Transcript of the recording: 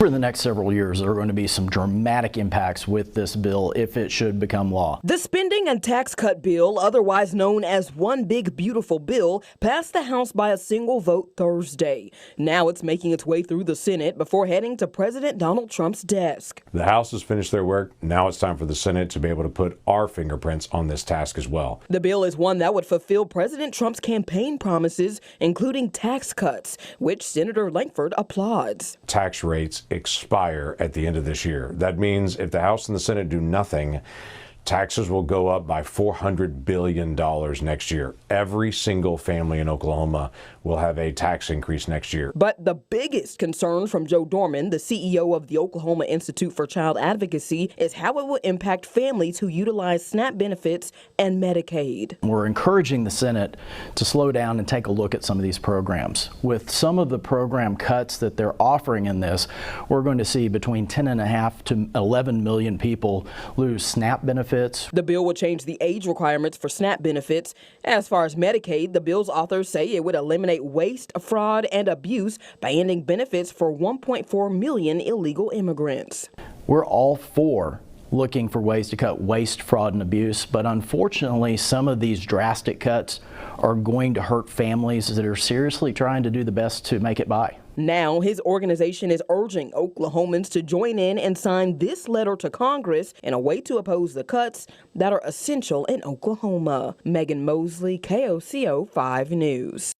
For the next several years, there are going to be some dramatic impacts with this bill if it should become law. The spending and tax cut bill, otherwise known as One Big Beautiful Bill, passed the House by a single vote Thursday. Now it's making its way through the Senate before heading to President Donald Trump's desk. The House has finished their work. Now it's time for the Senate to be able to put our fingerprints on this task as well. The bill is one that would fulfill President Trump's campaign promises, including tax cuts, which Senator Lankford applauds. Tax rates expire at the end of this year. That means if the House and the Senate do nothing, taxes will go up by $400 billion next year. Every single family in Oklahoma will have a tax increase next year. But the biggest concern from Joe Dorman, the CEO of the Oklahoma Institute for Child Advocacy, is how it will impact families who utilize SNAP benefits and Medicaid. We're encouraging the Senate to slow down and take a look at some of these programs. With some of the program cuts that they're offering in this, we're going to see between 10.5 to 11 million people lose SNAP benefits. The bill will change the age requirements for SNAP benefits. As far as Medicaid, the bill's authors say it would eliminate waste, fraud, and abuse by ending benefits for 1.4 million illegal immigrants. We're all for looking for ways to cut waste, fraud, and abuse, but unfortunately, some of these drastic cuts are going to hurt families that are seriously trying to do the best to make it by. Now, his organization is urging Oklahomans to join in and sign this letter to Congress in a way to oppose the cuts that are essential in Oklahoma. Megan Mosley, KOCO 5 News.